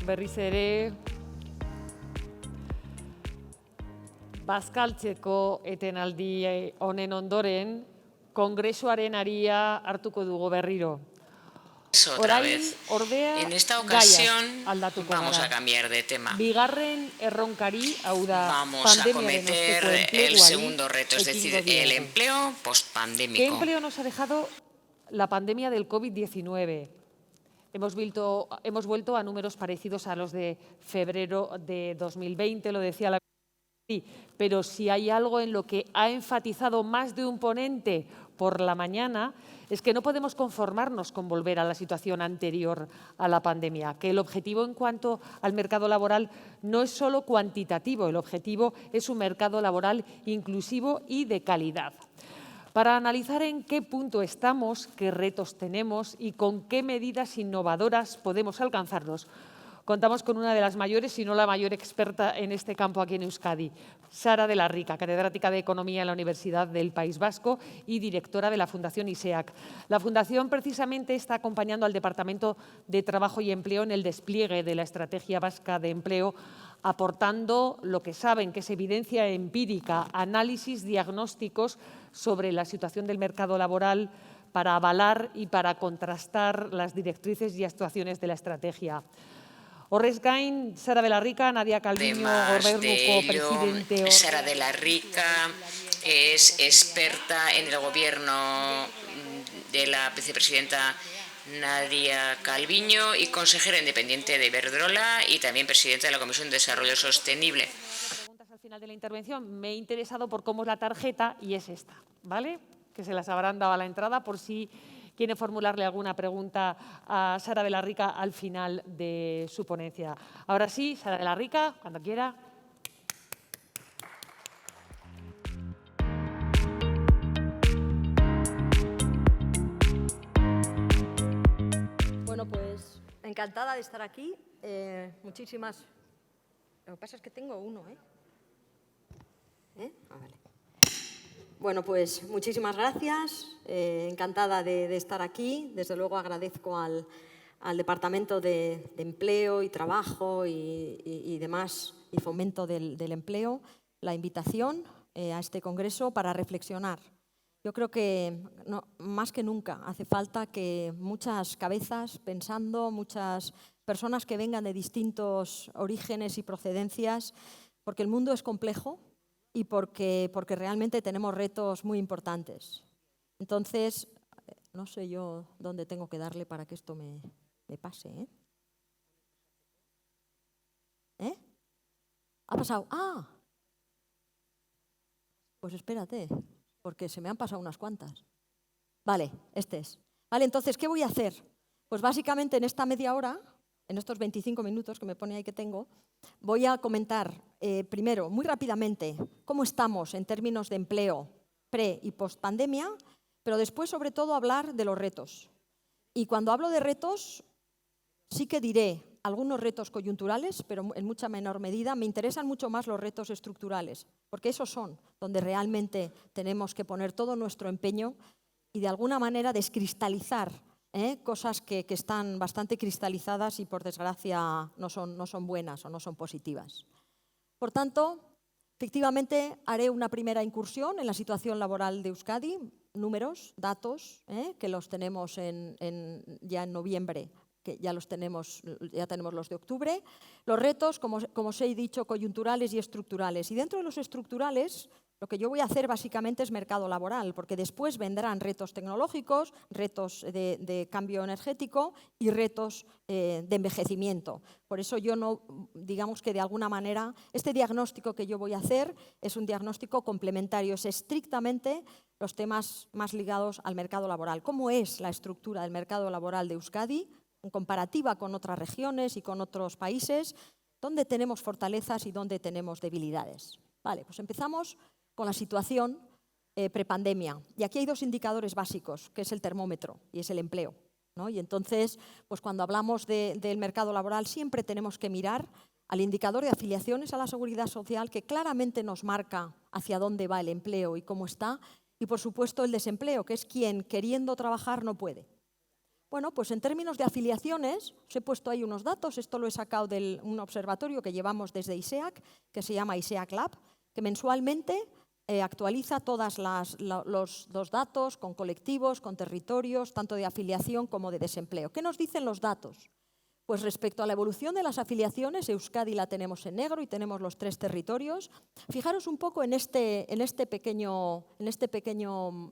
berriz ere bazkaltzeko etenaldi honen ondoren kongresuaren aria hartuko dugu berriro. Otra vez. En esta ocasión vamos a cambiar de tema. Bigarren erronkari, hau da, vamos a cometer el segundo reto, es decir, el empleo postpandémico. ¿Qué empleo nos ha dejado la pandemia del COVID-19? Hemos vuelto a números parecidos a los de febrero de 2020, lo decía la... Sí, pero si hay algo en lo que ha enfatizado más de un ponente por la mañana, es que no podemos conformarnos con volver a la situación anterior a la pandemia, que el objetivo en cuanto al mercado laboral no es solo cuantitativo, el objetivo es un mercado laboral inclusivo y de calidad. Para analizar en qué punto estamos, qué retos tenemos y con qué medidas innovadoras podemos alcanzarlos, contamos con una de las mayores, si no la mayor experta en este campo aquí en Euskadi, Sara de la Rica, catedrática de Economía en la Universidad del País Vasco y directora de la Fundación ISEAC. La Fundación precisamente está acompañando al Departamento de Trabajo y Empleo en el despliegue de la Estrategia Vasca de Empleo, aportando lo que saben, que es evidencia empírica, análisis diagnósticos sobre la situación del mercado laboral para avalar y para contrastar las directrices y actuaciones de la estrategia. Horrez gain, Sara de la Rica, Nadia Calviño, Gobernuko presidente. Sara de la Rica es experta en el gobierno de la vicepresidenta Nadia Calviño y consejera independiente de Iberdrola y también presidenta de la Comisión de Desarrollo Sostenible. Preguntas al final de la intervención. Me he interesado por cómo es la tarjeta y es esta, ¿vale? Que se las habrán dado a la entrada por si quiere formularle alguna pregunta a Sara de la Rica al final de su ponencia. Ahora sí, Sara de la Rica, cuando quiera. Bueno, pues encantada de estar aquí. Muchísimas... Lo que pasa es que tengo uno, vale. Bueno, pues muchísimas gracias. Encantada de estar aquí. Desde luego agradezco al Departamento de Empleo y Trabajo y demás, y Fomento del Empleo, la invitación a este congreso para reflexionar. Yo creo que más que nunca hace falta que muchas cabezas pensando, muchas personas que vengan de distintos orígenes y procedencias, porque el mundo es complejo y porque realmente tenemos retos muy importantes. Entonces, no sé yo dónde tengo que darle para que esto me pase. ¿Ha pasado? ¡Ah! Pues espérate, porque se me han pasado unas cuantas. Vale, este es. Vale, entonces, ¿qué voy a hacer? Pues básicamente en esta media hora, en estos 25 minutos que me pone ahí que tengo, voy a comentar primero, muy rápidamente, cómo estamos en términos de empleo pre- y post-pandemia, pero después, sobre todo, hablar de los retos. Y cuando hablo de retos, sí que diré algunos retos coyunturales, pero en mucha menor medida. Me interesan mucho más los retos estructurales, porque esos son donde realmente tenemos que poner todo nuestro empeño y, de alguna manera, descristalizar cosas que están bastante cristalizadas y, por desgracia, no son buenas o no son positivas. Por tanto, efectivamente, haré una primera incursión en la situación laboral de Euskadi, números, datos, que los tenemos ya en noviembre, que ya tenemos los de octubre. Los retos, como os he dicho, coyunturales y estructurales. Y dentro de los estructurales, lo que yo voy a hacer básicamente es mercado laboral, porque después vendrán retos tecnológicos, retos de cambio energético y retos de envejecimiento. Por eso yo no, digamos que de alguna manera, este diagnóstico que yo voy a hacer es un diagnóstico complementario, es estrictamente los temas más ligados al mercado laboral. ¿Cómo es la estructura del mercado laboral de Euskadi en comparativa con otras regiones y con otros países? ¿Dónde tenemos fortalezas y dónde tenemos debilidades? Vale, pues empezamos con la situación prepandemia. Y aquí hay dos indicadores básicos, que es el termómetro y es el empleo, ¿no? Y entonces, pues cuando hablamos del mercado laboral, siempre tenemos que mirar al indicador de afiliaciones a la Seguridad Social, que claramente nos marca hacia dónde va el empleo y cómo está, y por supuesto el desempleo, que es quien, queriendo trabajar, no puede. Bueno, pues en términos de afiliaciones, os he puesto ahí unos datos, esto lo he sacado de un observatorio que llevamos desde ISEAC, que se llama ISEAC Lab, que mensualmente actualiza todos los datos con colectivos, con territorios, tanto de afiliación como de desempleo. ¿Qué nos dicen los datos? Pues respecto a la evolución de las afiliaciones, Euskadi la tenemos en negro y tenemos los 3 territorios. Fijaros un poco en este pequeño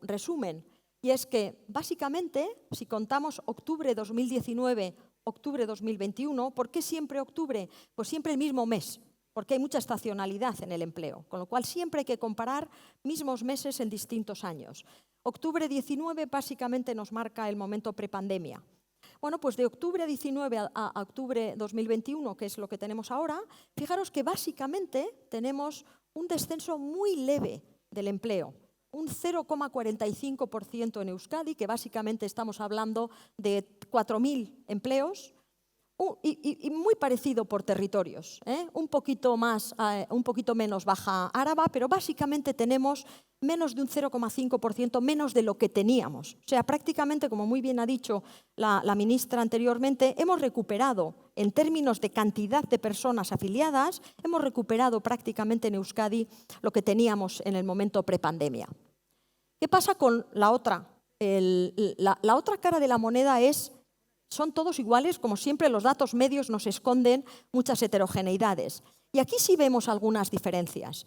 resumen. Y es que, básicamente, si contamos octubre 2019, octubre 2021, ¿por qué siempre octubre? Pues siempre el mismo mes, porque hay mucha estacionalidad en el empleo, con lo cual siempre hay que comparar mismos meses en distintos años. Octubre 19 básicamente nos marca el momento prepandemia. Bueno, pues de octubre 19 a octubre 2021, que es lo que tenemos ahora, fijaros que básicamente tenemos un descenso muy leve del empleo. Un 0,45% en Euskadi, que básicamente estamos hablando de 4.000 empleos, y muy parecido por territorios, un poquito menos Baja Áraba, pero básicamente tenemos menos de un 0,5% menos de lo que teníamos. O sea, prácticamente, como muy bien ha dicho la ministra anteriormente, hemos recuperado, en términos de cantidad de personas afiliadas, hemos recuperado prácticamente en Euskadi lo que teníamos en el momento prepandemia. ¿Qué pasa con la otra? La otra cara de la moneda son todos iguales, como siempre los datos medios nos esconden muchas heterogeneidades. Y aquí sí vemos algunas diferencias.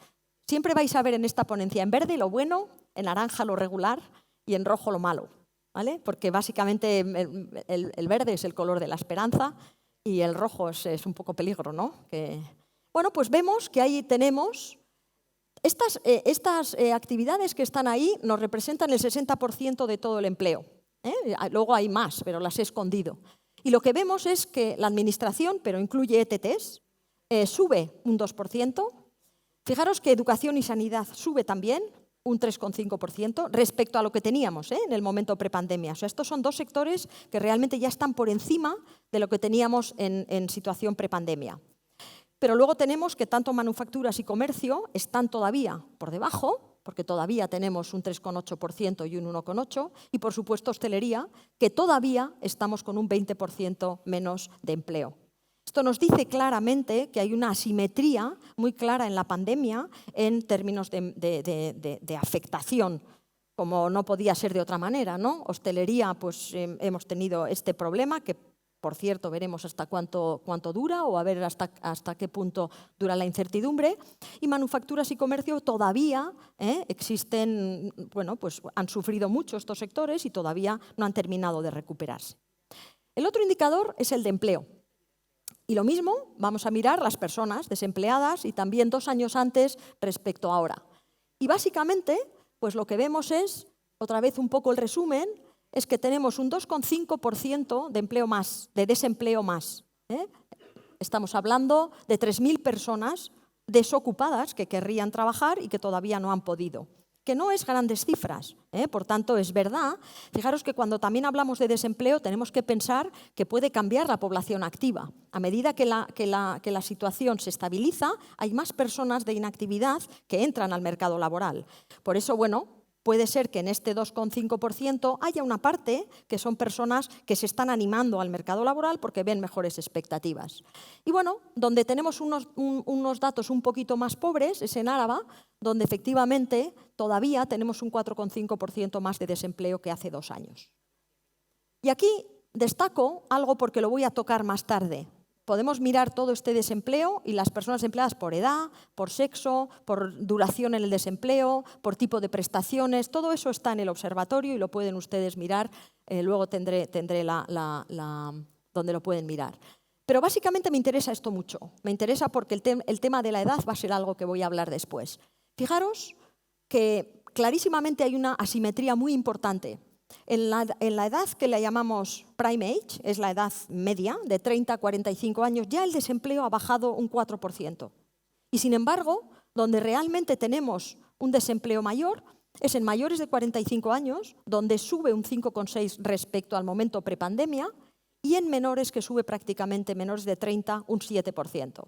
Siempre vais a ver en esta ponencia en verde lo bueno, en naranja lo regular y en rojo lo malo, ¿vale? Porque básicamente el verde es el color de la esperanza y el rojo es un poco peligro, ¿no? Bueno, pues vemos que ahí tenemos estas actividades que están ahí nos representan el 60% de todo el empleo. Luego hay más, pero las he escondido. Y lo que vemos es que la administración, pero incluye ETTs, sube un 2%. Fijaros que educación y sanidad sube también un 3,5% respecto a lo que teníamos en el momento prepandemia. O sea, estos son 2 sectores que realmente ya están por encima de lo que teníamos en situación prepandemia. Pero luego tenemos que tanto manufacturas y comercio están todavía por debajo, porque todavía tenemos un 3,8% y un 1,8%, y por supuesto hostelería, que todavía estamos con un 20% menos de empleo. Esto nos dice claramente que hay una asimetría muy clara en la pandemia en términos de afectación, como no podía ser de otra manera, ¿no? Hostelería, pues hemos tenido este problema que, por cierto, veremos hasta cuánto dura o a ver hasta qué punto dura la incertidumbre. Y manufacturas y comercio todavía existen, bueno, pues han sufrido mucho estos sectores y todavía no han terminado de recuperarse. El otro indicador es el de empleo. Y lo mismo, vamos a mirar las personas desempleadas y también 2 años antes respecto a ahora. Y básicamente, pues lo que vemos es, otra vez un poco el resumen, es que tenemos un 2,5% de empleo más, de desempleo más. Estamos hablando de 3.000 personas desocupadas que querrían trabajar y que todavía no han podido. Que no es grandes cifras, por tanto es verdad. Fijaros que cuando también hablamos de desempleo tenemos que pensar que puede cambiar la población activa. A medida que la situación se estabiliza, hay más personas de inactividad que entran al mercado laboral. Por eso, bueno, puede ser que en este 2,5% haya una parte que son personas que se están animando al mercado laboral porque ven mejores expectativas. Y bueno, donde tenemos unos datos un poquito más pobres es en Áraba, donde efectivamente todavía tenemos un 4,5% más de desempleo que hace 2 años. Y aquí destaco algo porque lo voy a tocar más tarde. Podemos mirar todo este desempleo y las personas empleadas por edad, por sexo, por duración en el desempleo, por tipo de prestaciones. Todo eso está en el observatorio y lo pueden ustedes mirar. Luego tendré donde lo pueden mirar. Pero básicamente me interesa esto mucho. Me interesa porque el tema de la edad va a ser algo que voy a hablar después. Fijaros que clarísimamente hay una asimetría muy importante. En la edad que le llamamos prime age, es la edad media, de 30 a 45 años, ya el desempleo ha bajado un 4%. Y sin embargo, donde realmente tenemos un desempleo mayor es en mayores de 45 años, donde sube un 5,6% respecto al momento prepandemia, y en menores que sube prácticamente, menores de 30, un 7%.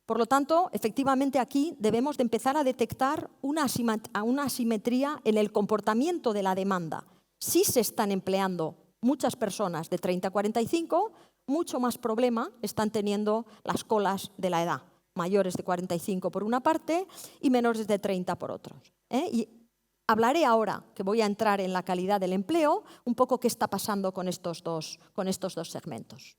Por lo tanto, efectivamente aquí debemos de empezar a detectar una asimetría en el comportamiento de la demanda. Sí se están empleando muchas personas de 30 a 45, mucho más problema están teniendo las colas de la edad, mayores de 45 por una parte y menores de 30 por otros. Y hablaré ahora, que voy a entrar en la calidad del empleo, un poco qué está pasando con estos dos segmentos.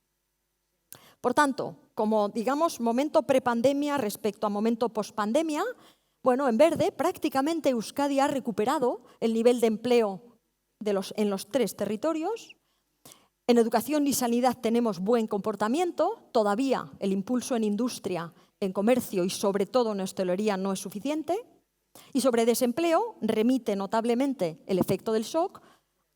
Por tanto, como digamos momento prepandemia respecto a momento pospandemia, bueno, en verde prácticamente Euskadi ha recuperado el nivel de empleo en los 3 territorios. En educación y sanidad tenemos buen comportamiento, todavía el impulso en industria, en comercio y sobre todo en hostelería no es suficiente. Y sobre desempleo remite notablemente el efecto del shock,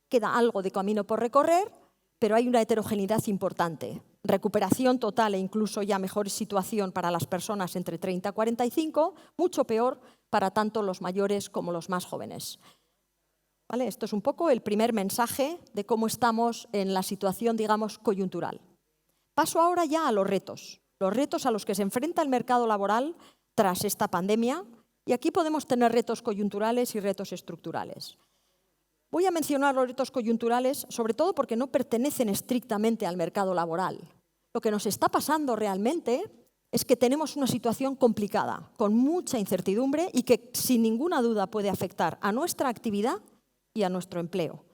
queda algo de camino por recorrer, pero hay una heterogeneidad importante. Recuperación total e incluso ya mejor situación para las personas entre 30 y 45, mucho peor para tanto los mayores como los más jóvenes. ¿Vale? Esto es un poco el primer mensaje de cómo estamos en la situación, digamos, coyuntural. Paso ahora ya a los retos a los que se enfrenta el mercado laboral tras esta pandemia, y aquí podemos tener retos coyunturales y retos estructurales. Voy a mencionar los retos coyunturales, sobre todo porque no pertenecen estrictamente al mercado laboral. Lo que nos está pasando realmente es que tenemos una situación complicada, con mucha incertidumbre y que sin ninguna duda puede afectar a nuestra actividad y a nuestro empleo.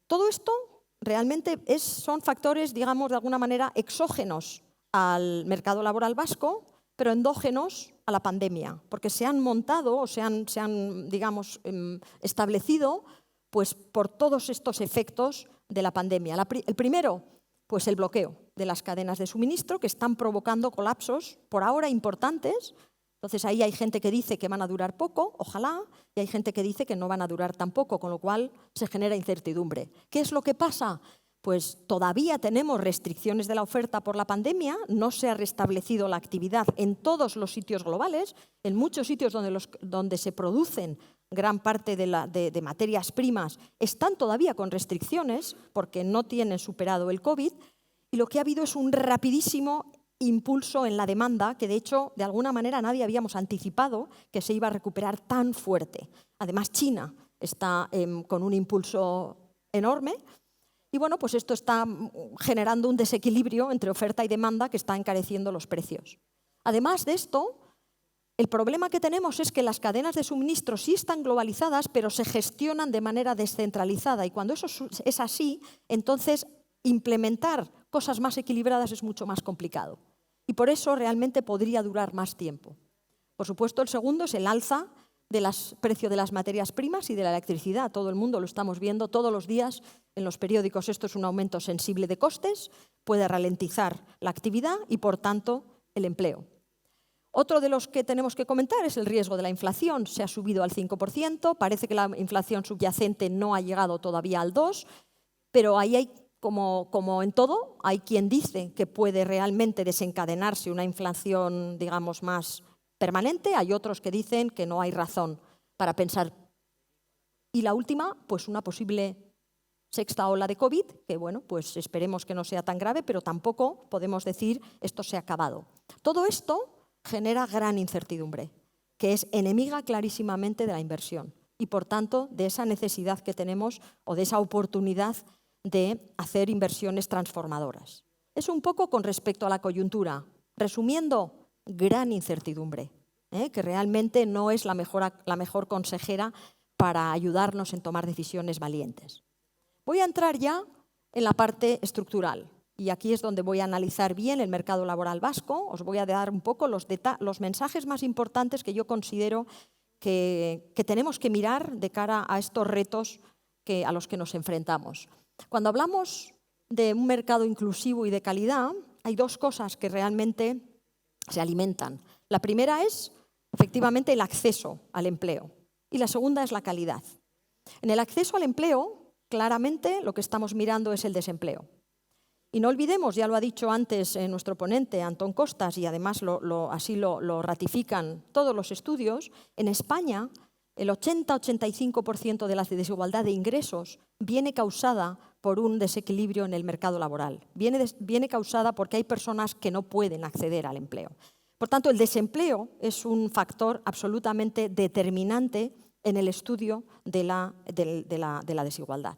Todo esto realmente son factores, digamos, de alguna manera exógenos al mercado laboral vasco, pero endógenos a la pandemia, porque se han montado o se han digamos, establecido pues, por todos estos efectos de la pandemia. El primero, pues el bloqueo de las cadenas de suministro, que están provocando colapsos, por ahora importantes. Entonces ahí hay gente que dice que van a durar poco, ojalá, y hay gente que dice que no van a durar tampoco, con lo cual se genera incertidumbre. ¿Qué es lo que pasa? Pues todavía tenemos restricciones de la oferta por la pandemia, no se ha restablecido la actividad en todos los sitios globales, en muchos sitios donde se producen gran parte de materias primas están todavía con restricciones porque no tienen superado el COVID, y lo que ha habido es un rapidísimo impulso en la demanda que, de hecho, de alguna manera nadie habíamos anticipado que se iba a recuperar tan fuerte. Además, China está con un impulso enorme y, bueno, pues esto está generando un desequilibrio entre oferta y demanda que está encareciendo los precios. Además de esto, el problema que tenemos es que las cadenas de suministro sí están globalizadas, pero se gestionan de manera descentralizada, y cuando eso es así, entonces implementar cosas más equilibradas es mucho más complicado. Y por eso realmente podría durar más tiempo. Por supuesto, el segundo es el alza del precio de las materias primas y de la electricidad. Todo el mundo lo estamos viendo todos los días en los periódicos. Esto es un aumento sensible de costes, puede ralentizar la actividad y, por tanto, el empleo. Otro de los que tenemos que comentar es el riesgo de la inflación. Se ha subido al 5%, parece que la inflación subyacente no ha llegado todavía al 2%, pero ahí hay, como en todo, hay quien dice que puede realmente desencadenarse una inflación, digamos, más permanente, hay otros que dicen que no hay razón para pensar. Y la última, pues una posible sexta ola de COVID, que bueno, pues esperemos que no sea tan grave, pero tampoco podemos decir esto se ha acabado. Todo esto genera gran incertidumbre, que es enemiga clarísimamente de la inversión y, por tanto, de esa necesidad que tenemos o de esa oportunidad de hacer inversiones transformadoras. Es un poco con respecto a la coyuntura. Resumiendo, gran incertidumbre, que realmente no es la mejor consejera para ayudarnos en tomar decisiones valientes. Voy a entrar ya en la parte estructural. Y aquí es donde voy a analizar bien el mercado laboral vasco. Os voy a dar un poco los mensajes más importantes que yo considero que tenemos que mirar de cara a estos retos a los que nos enfrentamos. Cuando hablamos de un mercado inclusivo y de calidad, hay dos cosas que realmente se alimentan. La primera es, efectivamente, el acceso al empleo y la segunda es la calidad. En el acceso al empleo, claramente, lo que estamos mirando es el desempleo. Y no olvidemos, ya lo ha dicho antes nuestro ponente, Antón Costas, y además así lo ratifican todos los estudios, en España el 80-85% de la desigualdad de ingresos viene causada por un desequilibrio en el mercado laboral. Viene causada porque hay personas que no pueden acceder al empleo. Por tanto, el desempleo es un factor absolutamente determinante en el estudio de la desigualdad.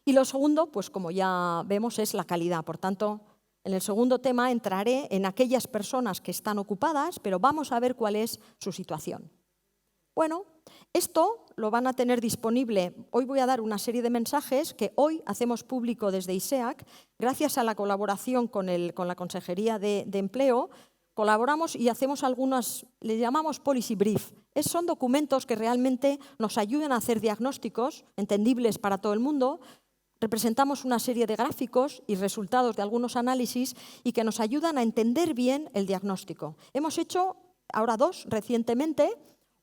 Y lo segundo, pues como ya vemos, es la calidad. Por tanto, en el segundo tema entraré en aquellas personas que están ocupadas, pero vamos a ver cuál es su situación. Bueno, esto lo van a tener disponible. Hoy voy a dar una serie de mensajes que hoy hacemos público desde ISEAC, gracias a la colaboración con la Consejería de Empleo. Colaboramos y hacemos algunas, le llamamos policy brief. Son documentos que realmente nos ayudan a hacer diagnósticos entendibles para todo el mundo. Representamos una serie de gráficos y resultados de algunos análisis y que nos ayudan a entender bien el diagnóstico. Hemos hecho ahora dos recientemente.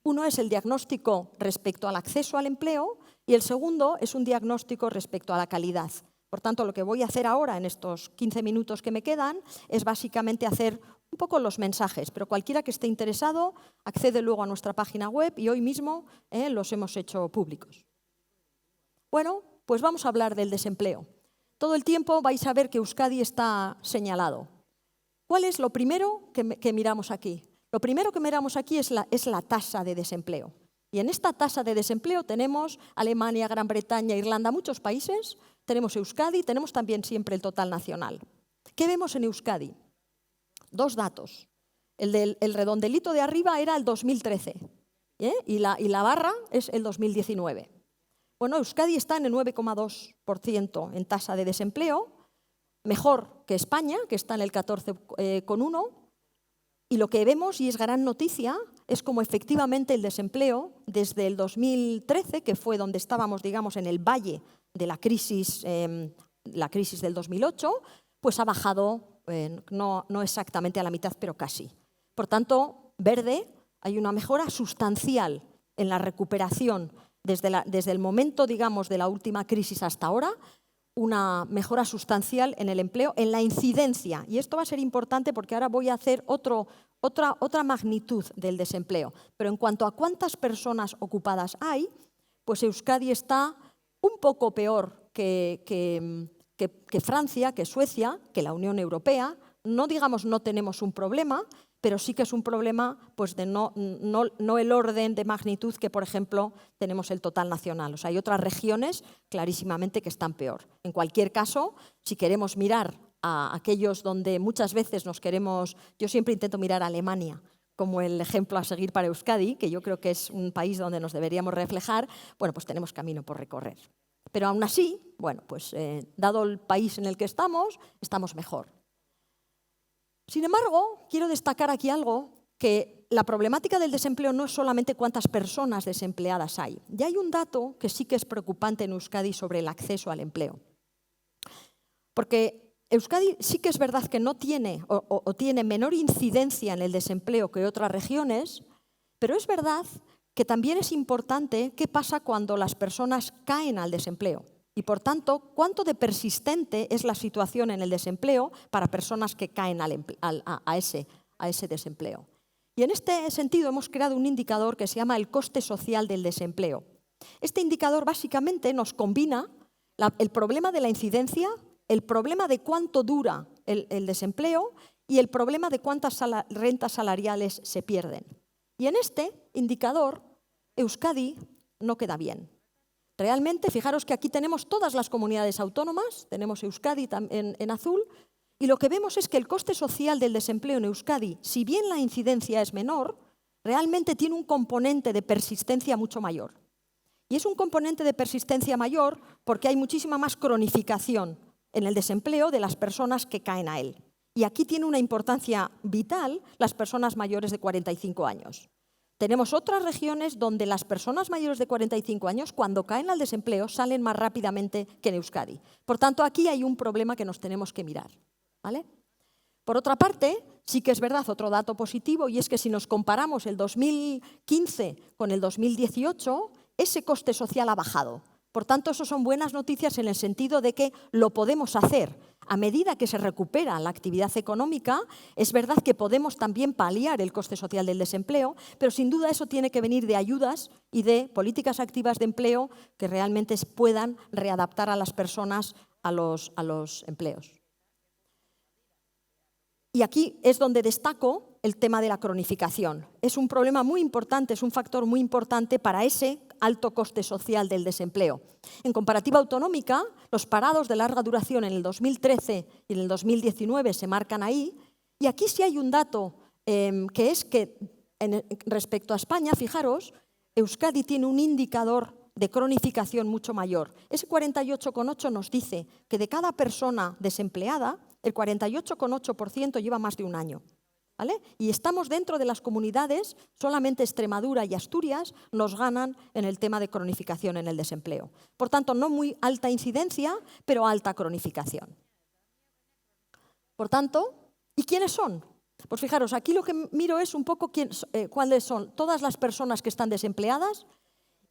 Uno es el diagnóstico respecto al acceso al empleo y el segundo es un diagnóstico respecto a la calidad. Por tanto, lo que voy a hacer ahora en estos 15 minutos que me quedan es básicamente hacer un poco los mensajes, pero cualquiera que esté interesado accede luego a nuestra página web y hoy mismo los hemos hecho públicos. Bueno, pues vamos a hablar del desempleo. Todo el tiempo vais a ver que Euskadi está señalado. ¿Cuál es lo primero que miramos aquí? Lo primero que miramos aquí es la tasa de desempleo. Y en esta tasa de desempleo tenemos Alemania, Gran Bretaña, Irlanda, muchos países. Tenemos Euskadi, tenemos también siempre el total nacional. ¿Qué vemos en Euskadi? Dos datos. El redondelito de arriba era el 2013 y la barra es el 2019. Bueno, Euskadi está en el 9,2% en tasa de desempleo, mejor que España, que está en el 14,1%. Y lo que vemos, y es gran noticia, es como efectivamente el desempleo desde el 2013, que fue donde estábamos, digamos, en el valle de la crisis del 2008, pues ha bajado, no exactamente a la mitad, pero casi. Por tanto, verde, hay una mejora sustancial en la recuperación desde el momento, digamos, de la última crisis hasta ahora, una mejora sustancial en el empleo, en la incidencia. Y esto va a ser importante porque ahora voy a hacer otra magnitud del desempleo. Pero en cuanto a cuántas personas ocupadas hay, pues Euskadi está un poco peor que Francia, que Suecia, que la Unión Europea. No digamos no tenemos un problema, pero sí que es un problema pues, de no el orden de magnitud que, por ejemplo, tenemos el total nacional. O sea, hay otras regiones clarísimamente que están peor. En cualquier caso, si queremos mirar a aquellos donde muchas veces yo siempre intento mirar a Alemania como el ejemplo a seguir para Euskadi, que yo creo que es un país donde nos deberíamos reflejar, bueno, pues tenemos camino por recorrer. Pero aún así, bueno, pues dado el país en el que estamos mejor. Sin embargo, quiero destacar aquí algo, que la problemática del desempleo no es solamente cuántas personas desempleadas hay. Ya hay un dato que sí que es preocupante en Euskadi sobre el acceso al empleo. Porque Euskadi sí que es verdad que no tiene o tiene menor incidencia en el desempleo que otras regiones, pero es verdad que también es importante qué pasa cuando las personas caen al desempleo. Y, por tanto, cuánto de persistente es la situación en el desempleo para personas que caen a ese desempleo. Y en este sentido hemos creado un indicador que se llama el coste social del desempleo. Este indicador básicamente nos combina el problema de la incidencia, el problema de cuánto dura el desempleo y el problema de cuántas rentas salariales se pierden. Y en este indicador, Euskadi no queda bien. Realmente, fijaros que aquí tenemos todas las comunidades autónomas, tenemos Euskadi en azul, y lo que vemos es que el coste social del desempleo en Euskadi, si bien la incidencia es menor, realmente tiene un componente de persistencia mucho mayor. Y es un componente de persistencia mayor porque hay muchísima más cronificación en el desempleo de las personas que caen a él. Y aquí tiene una importancia vital las personas mayores de 45 años. Tenemos otras regiones donde las personas mayores de 45 años, cuando caen al desempleo, salen más rápidamente que en Euskadi. Por tanto, aquí hay un problema que nos tenemos que mirar, ¿vale? Por otra parte, sí que es verdad otro dato positivo, y es que si nos comparamos el 2015 con el 2018, ese coste social ha bajado. Por tanto, eso son buenas noticias en el sentido de que lo podemos hacer. A medida que se recupera la actividad económica, es verdad que podemos también paliar el coste social del desempleo, pero sin duda eso tiene que venir de ayudas y de políticas activas de empleo que realmente puedan readaptar a las personas a los empleos. Y aquí es donde destaco el tema de la cronificación. Es un problema muy importante, es un factor muy importante para ese alto coste social del desempleo. En comparativa autonómica, los parados de larga duración en el 2013 y en el 2019 se marcan ahí. Y aquí sí hay un dato que es que respecto a España, fijaros, Euskadi tiene un indicador de cronificación mucho mayor. Ese 48,8 nos dice que de cada persona desempleada, el 48,8% lleva más de un año. ¿Vale? Y estamos dentro de las comunidades, solamente Extremadura y Asturias nos ganan en el tema de cronificación en el desempleo. Por tanto, no muy alta incidencia, pero alta cronificación. Por tanto, ¿y quiénes son? Pues fijaros, aquí lo que miro es un poco cuáles son todas las personas que están desempleadas,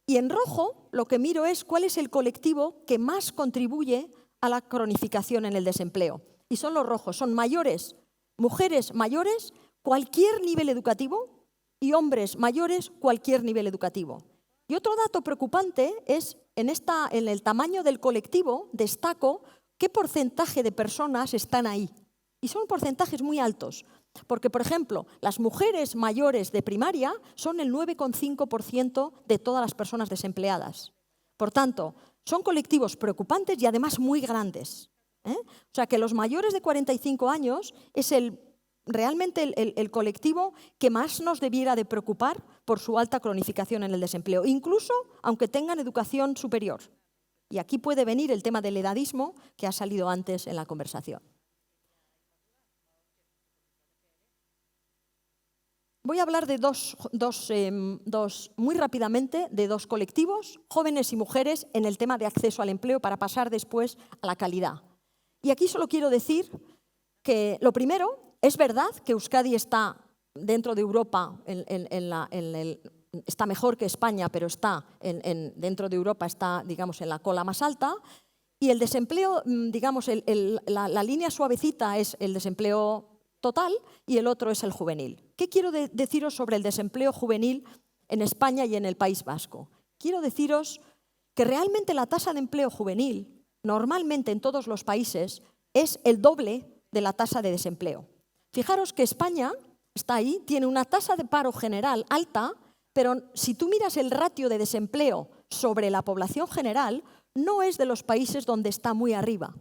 y en rojo lo que miro es cuál es el colectivo que más contribuye a la cronificación en el desempleo. Y son los rojos, son mayores, mujeres mayores, cualquier nivel educativo, y hombres mayores, cualquier nivel educativo. Y otro dato preocupante es, en el tamaño del colectivo, destaco qué porcentaje de personas están ahí. Y son porcentajes muy altos, porque, por ejemplo, las mujeres mayores de primaria son el 9,5% de todas las personas desempleadas. Por tanto, son colectivos preocupantes y además muy grandes. O sea que los mayores de 45 años es realmente el colectivo que más nos debiera de preocupar por su alta cronificación en el desempleo, incluso aunque tengan educación superior. Y aquí puede venir el tema del edadismo que ha salido antes en la conversación. Voy a hablar de muy rápidamente de dos colectivos, jóvenes y mujeres, en el tema de acceso al empleo para pasar después a la calidad. Y aquí solo quiero decir que lo primero, es verdad que Euskadi está dentro de Europa, está mejor que España, pero está dentro de Europa está, digamos, en la cola más alta. Y el desempleo, digamos, la línea suavecita es el desempleo total y el otro es el juvenil. ¿Qué quiero deciros sobre el desempleo juvenil en España y en el País Vasco? Quiero deciros que realmente la tasa de empleo juvenil, normalmente en todos los países, es el doble de la tasa de desempleo. Fijaros que España está ahí, tiene una tasa de paro general alta, pero si tú miras el ratio de desempleo sobre la población general, no es de los países donde está muy arriba.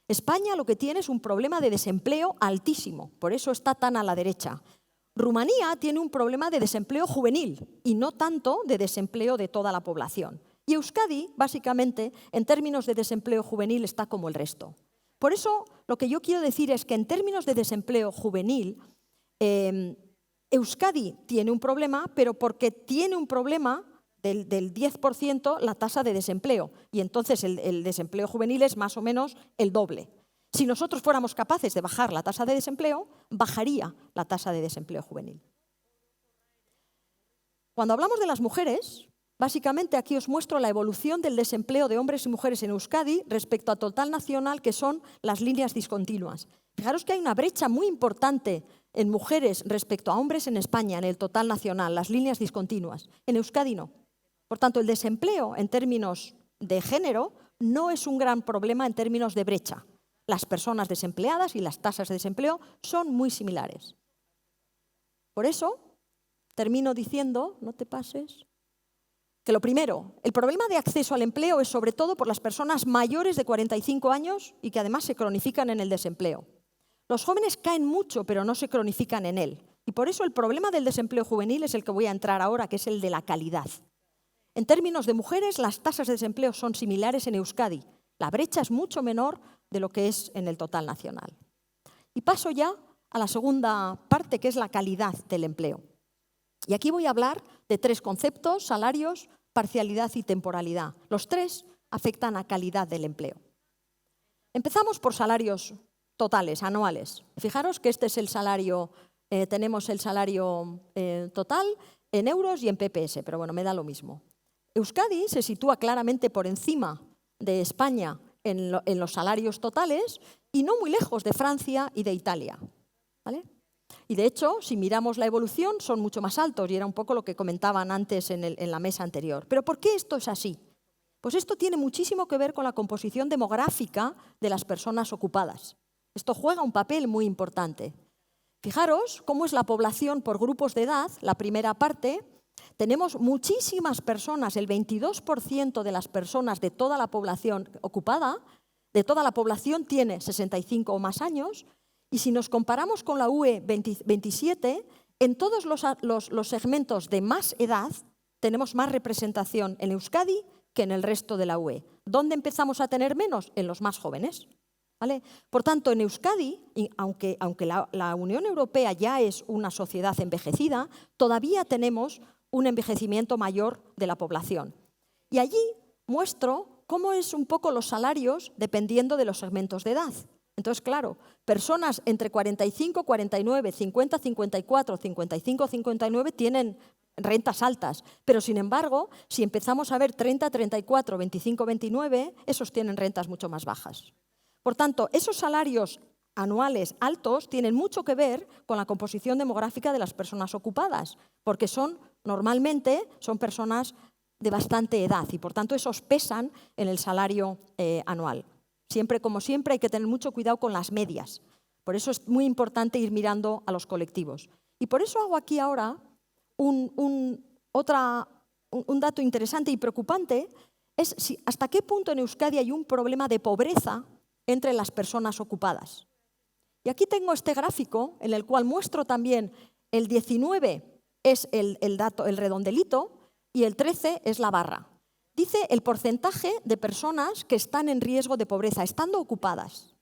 España lo que tiene es un problema de desempleo altísimo, por eso está tan a la derecha. Rumanía tiene un problema de desempleo juvenil y no tanto de desempleo de toda la población. Y Euskadi, básicamente, en términos de desempleo juvenil, está como el resto. Por eso, lo que yo quiero decir es que en términos de desempleo juvenil, Euskadi tiene un problema, pero porque tiene un problema del 10% la tasa de desempleo. Y entonces el desempleo juvenil es más o menos el doble. Si nosotros fuéramos capaces de bajar la tasa de desempleo, bajaría la tasa de desempleo juvenil. Cuando hablamos de las mujeres, básicamente aquí os muestro la evolución del desempleo de hombres y mujeres en Euskadi respecto a total nacional, que son las líneas discontinuas. Fijaros que hay una brecha muy importante en mujeres respecto a hombres en España, en el total nacional, las líneas discontinuas. En Euskadi no. Por tanto, el desempleo en términos de género no es un gran problema en términos de brecha. Las personas desempleadas y las tasas de desempleo son muy similares. Por eso, termino diciendo, no te pases, que lo primero, el problema de acceso al empleo es sobre todo por las personas mayores de 45 años y que además se cronifican en el desempleo. Los jóvenes caen mucho, pero no se cronifican en él. Y por eso el problema del desempleo juvenil es el que voy a entrar ahora, que es el de la calidad. En términos de mujeres, las tasas de desempleo son similares en Euskadi. La brecha es mucho menor de lo que es en el total nacional. Y paso ya a la segunda parte, que es la calidad del empleo. Y aquí voy a hablar de tres conceptos: salarios, parcialidad y temporalidad. Los tres afectan a calidad del empleo. Empezamos por salarios totales, anuales. Fijaros que este es el salario, tenemos el salario total en euros y en PPS, pero bueno, me da lo mismo. Euskadi se sitúa claramente por encima de España en los salarios totales y no muy lejos de Francia y de Italia, ¿vale? Y de hecho, si miramos la evolución, son mucho más altos y era un poco lo que comentaban antes en la mesa anterior. ¿Pero por qué esto es así? Pues esto tiene muchísimo que ver con la composición demográfica de las personas ocupadas. Esto juega un papel muy importante. Fijaros cómo es la población por grupos de edad, la primera parte. Tenemos muchísimas personas, el 22% de las personas de toda la población ocupada, de toda la población tiene 65 o más años, y si nos comparamos con la UE 27, en todos los segmentos de más edad tenemos más representación en Euskadi que en el resto de la UE. ¿Dónde empezamos a tener menos? En los más jóvenes. ¿Vale? Por tanto, en Euskadi, aunque la Unión Europea ya es una sociedad envejecida, todavía tenemos un envejecimiento mayor de la población. Y allí muestro cómo es un poco los salarios dependiendo de los segmentos de edad. Entonces, claro, personas entre 45, 49, 50, 54, 55, 59 tienen rentas altas, pero sin embargo, si empezamos a ver 30, 34, 25, 29, esos tienen rentas mucho más bajas. Por tanto, esos salarios anuales altos tienen mucho que ver con la composición demográfica de las personas ocupadas, porque normalmente son personas de bastante edad y por tanto esos pesan en el salario anual. Siempre, como siempre, hay que tener mucho cuidado con las medias. Por eso es muy importante ir mirando a los colectivos. Y por eso hago aquí ahora un dato interesante y preocupante, es hasta qué punto en Euskadi hay un problema de pobreza entre las personas ocupadas. Y aquí tengo este gráfico en el cual muestro también el 19 es el dato, el redondelito, y el 13 es la barra. Dice el porcentaje de personas que están en riesgo de pobreza, estando ocupadas.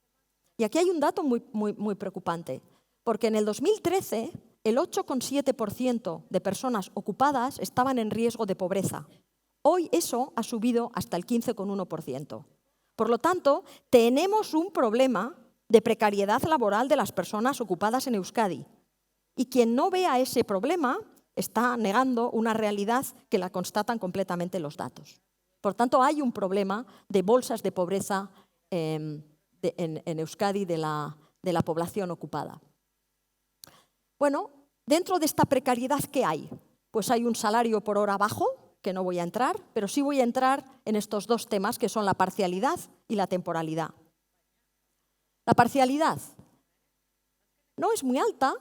Y aquí hay un dato muy preocupante, porque en el 2013 el 8,7% de personas ocupadas estaban en riesgo de pobreza. Hoy eso ha subido hasta el 15,1%. Por lo tanto, tenemos un problema de precariedad laboral de las personas ocupadas en Euskadi. Y quien no vea ese problema está negando una realidad que la constatan completamente los datos. Por tanto, hay un problema de bolsas de pobreza en Euskadi de la población ocupada. Bueno, dentro de esta precariedad, ¿qué hay? Pues hay un salario por hora bajo, que no voy a entrar, pero sí voy a entrar en estos dos temas que son la parcialidad y la temporalidad. La parcialidad no es muy alta.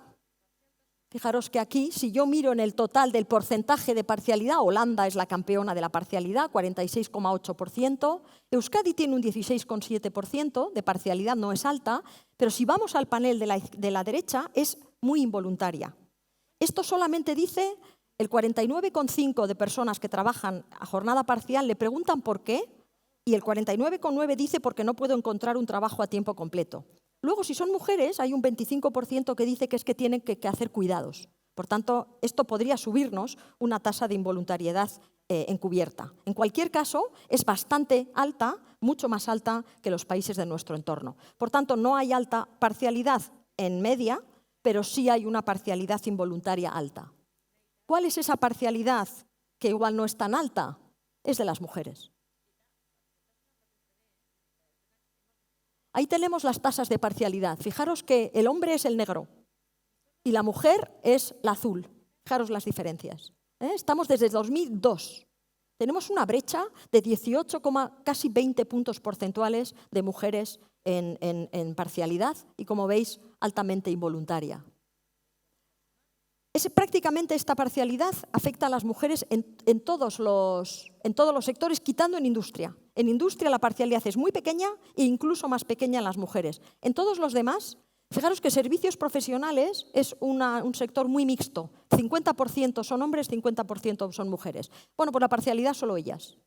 Fijaros que aquí, si yo miro en el total del porcentaje de parcialidad, Holanda es la campeona de la parcialidad, 46,8%, Euskadi tiene un 16,7% de parcialidad, no es alta, pero si vamos al panel de la derecha es muy involuntaria. Esto solamente dice el 49,5% de personas que trabajan a jornada parcial le preguntan por qué y el 49,9% dice porque no puedo encontrar un trabajo a tiempo completo. Luego, si son mujeres, hay un 25% que dice que es que tienen que hacer cuidados. Por tanto, esto podría subirnos una tasa de involuntariedad encubierta. En cualquier caso, es bastante alta, mucho más alta que los países de nuestro entorno. Por tanto, no hay alta parcialidad en media, pero sí hay una parcialidad involuntaria alta. ¿Cuál es esa parcialidad que igual no es tan alta? Es de las mujeres. Ahí tenemos las tasas de parcialidad. Fijaros que el hombre es el negro y la mujer es la azul. Fijaros las diferencias. Estamos desde 2002. Tenemos una brecha de 18, casi 20 puntos porcentuales de mujeres en parcialidad y, como veis, altamente involuntaria. Prácticamente esta parcialidad afecta a las mujeres en todos los sectores, quitando en industria. En industria la parcialidad es muy pequeña e incluso más pequeña en las mujeres. En todos los demás, fijaros que servicios profesionales es un sector muy mixto. 50% son hombres, 50% son mujeres. Bueno, por la parcialidad solo ellas.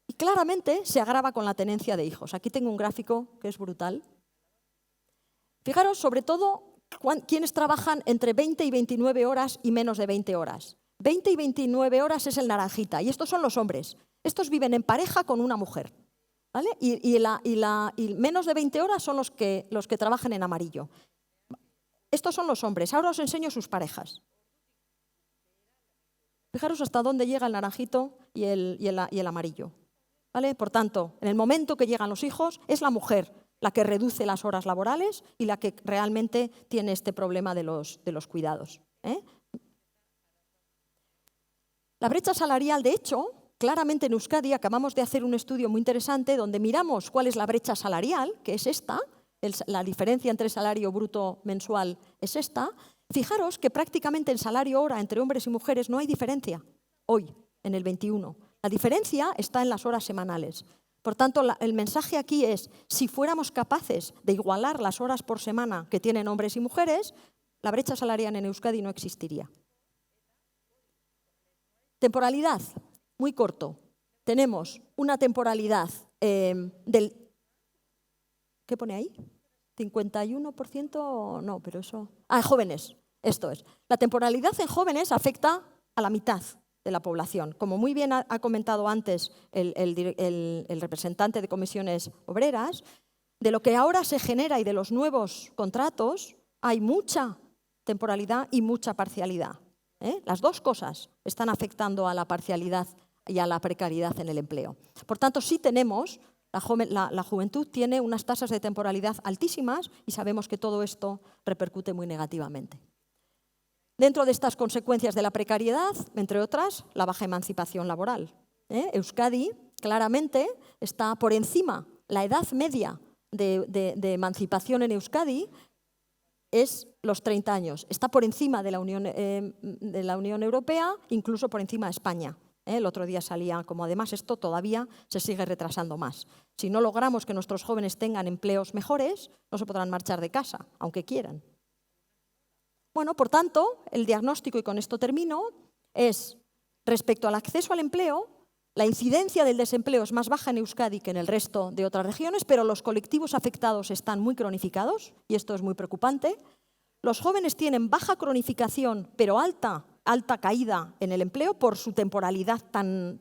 Y claramente se agrava con la tenencia de hijos. Aquí tengo un gráfico que es brutal. Fijaros sobre todo quienes trabajan entre 20 y 29 horas y menos de 20 horas. 20 y 29 horas es el naranjita y estos son los hombres. Estos viven en pareja con una mujer, ¿vale? Y menos de 20 horas son los que trabajan en amarillo. Estos son los hombres. Ahora os enseño sus parejas. Fijaros hasta dónde llega el naranjito y el amarillo, ¿vale? Por tanto, en el momento que llegan los hijos, es la mujer la que reduce las horas laborales y la que realmente tiene este problema de los cuidados. La brecha salarial, de hecho, claramente en Euskadi acabamos de hacer un estudio muy interesante donde miramos cuál es la brecha salarial, que es esta. la diferencia entre el salario bruto mensual es esta, fijaros que prácticamente en salario hora entre hombres y mujeres no hay diferencia hoy, en el 21. La diferencia está en las horas semanales. Por tanto, el mensaje aquí es, si fuéramos capaces de igualar las horas por semana que tienen hombres y mujeres, la brecha salarial en Euskadi no existiría. Temporalidad, muy corto. Tenemos una temporalidad del... ¿Qué pone ahí? 51%, no, pero eso... jóvenes, esto es. La temporalidad en jóvenes afecta a la mitad de la población. Como muy bien ha comentado antes el representante de comisiones obreras, de lo que ahora se genera y de los nuevos contratos hay mucha temporalidad y mucha parcialidad. Las dos cosas están afectando a la parcialidad y a la precariedad en el empleo. Por tanto, sí tenemos, la juventud tiene unas tasas de temporalidad altísimas y sabemos que todo esto repercute muy negativamente. Dentro de estas consecuencias de la precariedad, entre otras, la baja emancipación laboral. Euskadi claramente está por encima, la edad media de emancipación en Euskadi es los 30 años. Está por encima de la Unión Europea, incluso por encima de España. El otro día salía, como además esto todavía se sigue retrasando más. Si no logramos que nuestros jóvenes tengan empleos mejores, no se podrán marchar de casa, aunque quieran. Bueno, por tanto, el diagnóstico, y con esto termino, es respecto al acceso al empleo, la incidencia del desempleo es más baja en Euskadi que en el resto de otras regiones, pero los colectivos afectados están muy cronificados, y esto es muy preocupante. Los jóvenes tienen baja cronificación, pero alta caída en el empleo por su temporalidad tan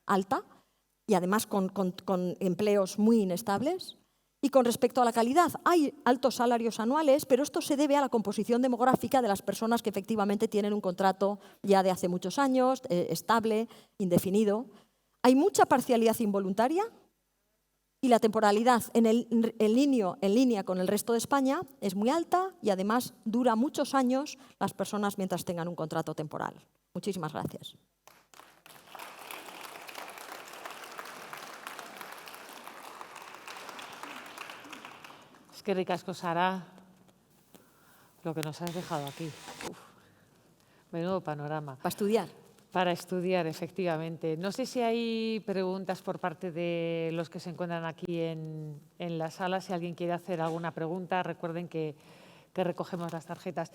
alta, y además con empleos muy inestables. Y con respecto a la calidad, hay altos salarios anuales, pero esto se debe a la composición demográfica de las personas que efectivamente tienen un contrato ya de hace muchos años, estable, indefinido. Hay mucha parcialidad involuntaria y la temporalidad en línea con el resto de España es muy alta y además dura muchos años las personas mientras tengan un contrato temporal. Muchísimas gracias. Qué ricasco, Sara, lo que nos has dejado aquí. Uf, menudo panorama. Para estudiar. Para estudiar, efectivamente. No sé si hay preguntas por parte de los que se encuentran aquí en la sala. Si alguien quiere hacer alguna pregunta, recuerden que recogemos las tarjetas.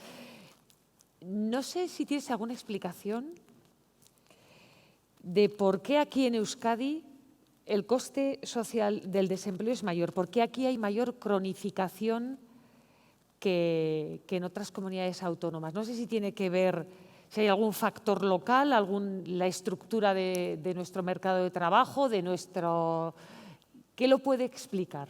No sé si tienes alguna explicación de por qué aquí en Euskadi el coste social del desempleo es mayor. ¿Por qué aquí hay mayor cronificación que en otras comunidades autónomas? No sé si tiene que ver, si hay algún factor local, la estructura de nuestro mercado de trabajo, ¿qué lo puede explicar?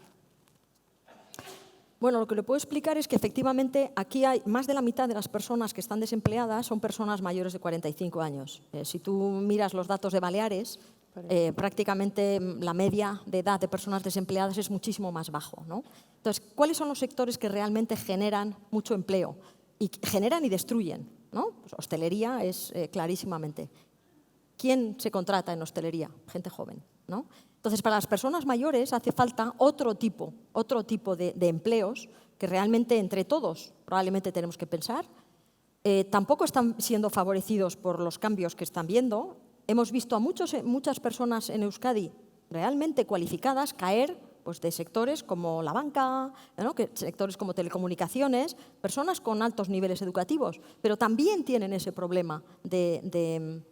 Bueno, lo que le puedo explicar es que efectivamente aquí hay más de la mitad de las personas que están desempleadas son personas mayores de 45 años. Si tú miras los datos de Baleares, prácticamente la media de edad de personas desempleadas es muchísimo más bajo, ¿no? Entonces, ¿cuáles son los sectores que realmente generan mucho empleo? Y generan y destruyen, ¿no? Pues hostelería es clarísimamente. ¿Quién se contrata en hostelería? Gente joven, ¿no? Entonces, para las personas mayores hace falta otro tipo de empleos que realmente entre todos probablemente tenemos que pensar. Tampoco están siendo favorecidos por los cambios que están viendo. Hemos visto a muchas personas en Euskadi realmente cualificadas caer pues, de sectores como la banca, ¿no? Sectores como telecomunicaciones, personas con altos niveles educativos, pero también tienen ese problema de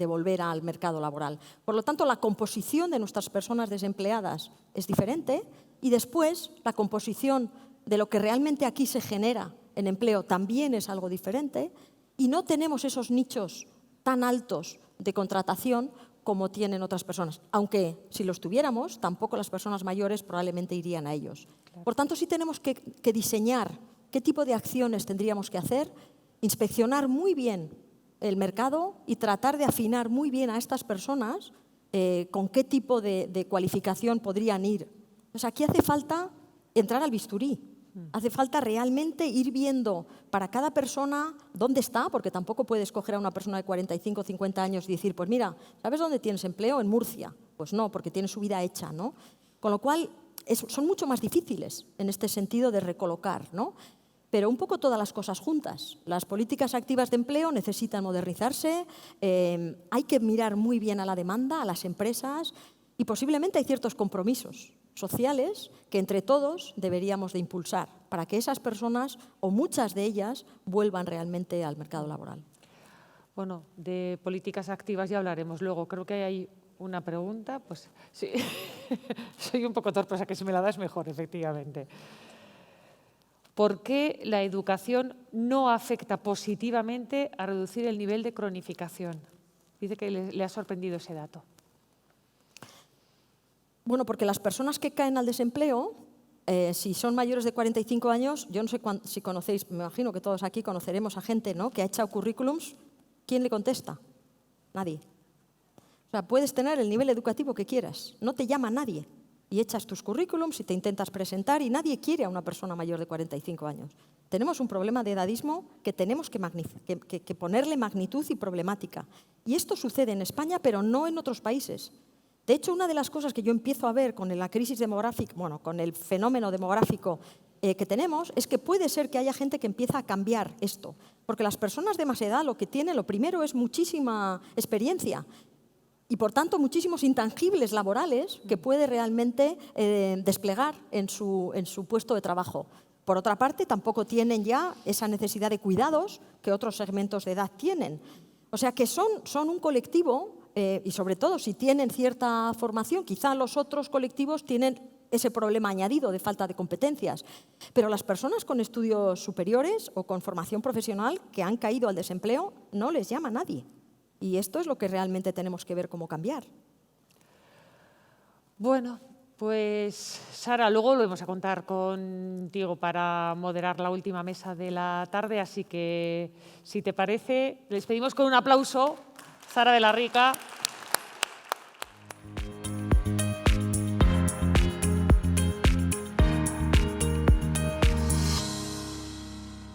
volver al mercado laboral. Por lo tanto, la composición de nuestras personas desempleadas es diferente y después la composición de lo que realmente aquí se genera en empleo también es algo diferente y no tenemos esos nichos tan altos de contratación como tienen otras personas, aunque si los tuviéramos, tampoco las personas mayores probablemente irían a ellos. Claro. Por tanto, sí tenemos que diseñar qué tipo de acciones tendríamos que hacer, inspeccionar muy bien el mercado y tratar de afinar muy bien a estas personas con qué tipo de cualificación podrían ir. Entonces, aquí hace falta entrar al bisturí. Hace falta realmente ir viendo para cada persona dónde está, porque tampoco puedes coger a una persona de 45 o 50 años y decir, pues mira, ¿sabes dónde tienes empleo? En Murcia. Pues no, porque tiene su vida hecha, ¿no? Con lo cual, son mucho más difíciles en este sentido de recolocar, ¿no? Pero un poco todas las cosas juntas. Las políticas activas de empleo necesitan modernizarse, hay que mirar muy bien a la demanda, a las empresas, y posiblemente hay ciertos compromisos sociales que entre todos deberíamos de impulsar para que esas personas, o muchas de ellas, vuelvan realmente al mercado laboral. Bueno, de políticas activas ya hablaremos luego. Creo que hay una pregunta. Pues sí, soy un poco torpe, o sea que si me la das mejor, efectivamente. ¿Por qué la educación no afecta positivamente a reducir el nivel de cronificación? Dice que le ha sorprendido ese dato. Bueno, porque las personas que caen al desempleo, si son mayores de 45 años, yo no sé si conocéis, me imagino que todos aquí conoceremos a gente, ¿no?, que ha echado currículums. ¿Quién le contesta? Nadie. O sea, puedes tener el nivel educativo que quieras, no te llama nadie. Y echas tus currículums y te intentas presentar y nadie quiere a una persona mayor de 45 años. Tenemos un problema de edadismo que tenemos que ponerle magnitud y problemática. Y esto sucede en España, pero no en otros países. De hecho, una de las cosas que yo empiezo a ver con la crisis demográfica, bueno, con el fenómeno demográfico que tenemos, es que puede ser que haya gente que empieza a cambiar esto. Porque las personas de más edad lo que tienen, lo primero, es muchísima experiencia. Y, por tanto, muchísimos intangibles laborales que puede realmente desplegar en su puesto de trabajo. Por otra parte, tampoco tienen ya esa necesidad de cuidados que otros segmentos de edad tienen. O sea que son un colectivo, y sobre todo si tienen cierta formación, quizá los otros colectivos tienen ese problema añadido de falta de competencias. Pero las personas con estudios superiores o con formación profesional que han caído al desempleo no les llama nadie. Y esto es lo que realmente tenemos que ver cómo cambiar. Bueno, pues Sara, luego volvemos a contar contigo para moderar la última mesa de la tarde, así que si te parece, les pedimos con un aplauso, Sara de la Rica.